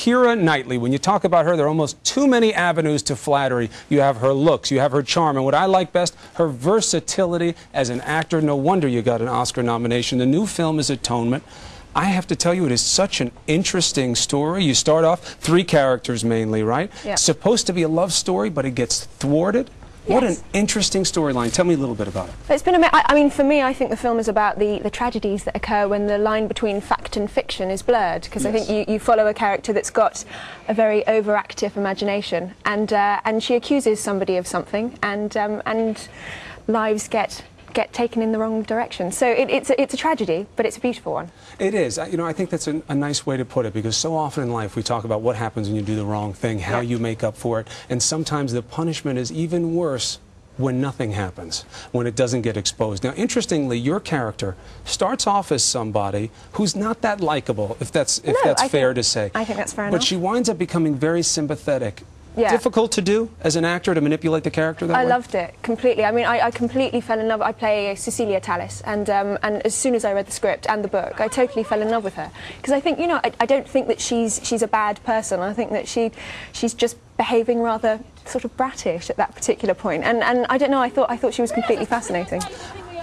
Keira Knightley, when you talk about her, there are almost too many avenues to flattery. You have her looks, you have her charm, and what I like best, her versatility as an actor. No wonder you got an Oscar nomination. The new film is Atonement. I have to tell you, it is such an interesting story. You start off 3 characters mainly, right? Yeah. It's supposed to be a love story, but it gets thwarted. What an interesting storyline. Tell me a little bit about it. It's been I mean, for me, I think the film is about the tragedies that occur when the line between fact and fiction is blurred. Because I think you follow a character that's got a very overactive imagination, and she accuses somebody of something, and lives get taken in the wrong direction. So it's a tragedy, but it's a beautiful one. It is. You know, I think that's a nice way to put it, because so often in life we talk about what happens when you do the wrong thing, how you make up for it, and sometimes the punishment is even worse when nothing happens, when it doesn't get exposed. Now, interestingly, your character starts off as somebody who's not that likable, if that's fair to say. I think that's fair enough. But she winds up becoming very sympathetic. Yeah. Difficult to do as an actor, to manipulate the character that way? I loved it completely. I mean, I completely fell in love. I play Cecilia Tallis, and as soon as I read the script and the book, I totally fell in love with her. Because I think, you know, I don't think that she's a bad person. I think that she's just behaving rather sort of brattish at that particular point. And I don't know, I thought she was completely fascinating.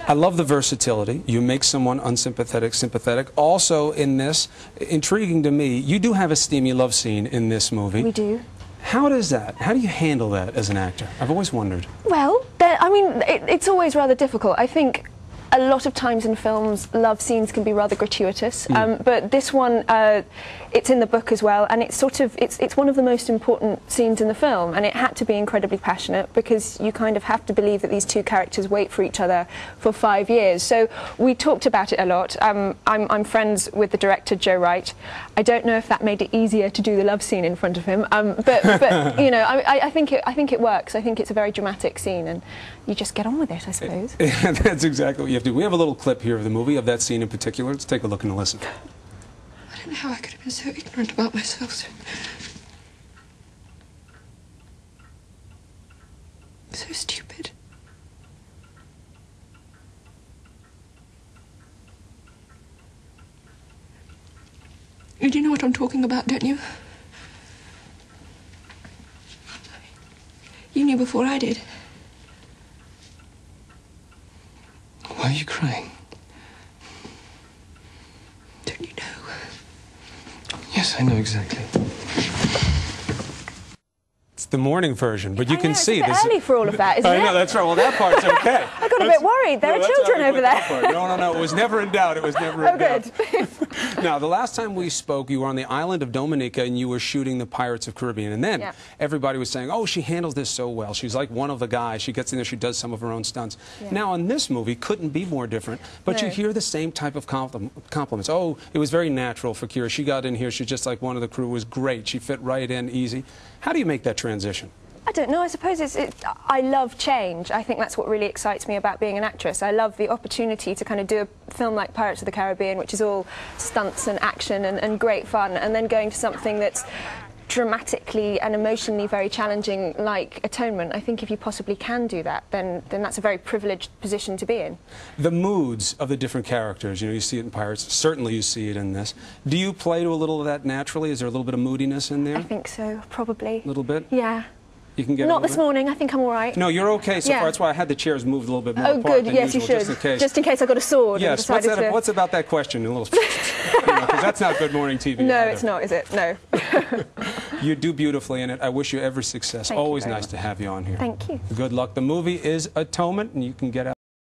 I love the versatility. You make someone unsympathetic sympathetic. Also in this, intriguing to me, you do have a steamy love scene in this movie. We do. How do you handle that as an actor? I've always wondered. Well, I mean, it's always rather difficult. I think a lot of times in films, love scenes can be rather gratuitous, but this one, it's in the book as well, and it's one of the most important scenes in the film, and it had to be incredibly passionate, because you kind of have to believe that these 2 characters wait for each other for 5 years. So we talked about it a lot. I'm friends with the director, Joe Wright. I don't know if that made it easier to do the love scene in front of him, but you know, I think it works. I think it's a very dramatic scene, and you just get on with it, I suppose. That's exactly what you have to do. We have a little clip here of the movie, of that scene in particular. Let's take a look and listen. I don't know how I could have been so ignorant about myself. So stupid. You do know what I'm talking about, don't you? You knew before I did. Why are you crying? Don't you know? Yes, I know exactly. It's the morning version, but you can see it's a bit early for all of that, isn't it? I know, that's right. Well, that part's okay. I got a bit worried. There are children over there. No. It was never in doubt. It was never in doubt. Good. Now, the last time we spoke, you were on the island of Dominica, and you were shooting the Pirates of Caribbean. And then everybody was saying, oh, she handles this so well. She's like one of the guys. She gets in there, she does some of her own stunts. Yeah. Now, on this movie, couldn't be more different, but you hear the same type of compliments. Oh, it was very natural for Keira. She got in here, she's just like one of the crew. It was great. She fit right in, easy. How do you make that transition? I don't know. I suppose I love change. I think that's what really excites me about being an actress. I love the opportunity to kind of do a film like Pirates of the Caribbean, which is all stunts and action and great fun, and then going to something that's dramatically and emotionally very challenging, like Atonement. I think if you possibly can do that, then that's a very privileged position to be in. The moods of the different characters, you know, you see it in Pirates, certainly you see it in this. Do you play to a little of that naturally? Is there a little bit of moodiness in there? I think so, probably. A little bit? Yeah. You can get Not this morning. I think I'm all right. No, you're okay so far. That's why I had the chairs moved a little bit more apart. Oh, good. Than Yes, usual, you should. Just in case I got a sword. Yes. And What's about that question? A little, because that's not good morning TV. No, either. It's not, is it? No. You do beautifully in it. I wish you every success. Thank Always you very nice much. to have you on here. Thank you. Good luck. The movie is Atonement, and you can get out.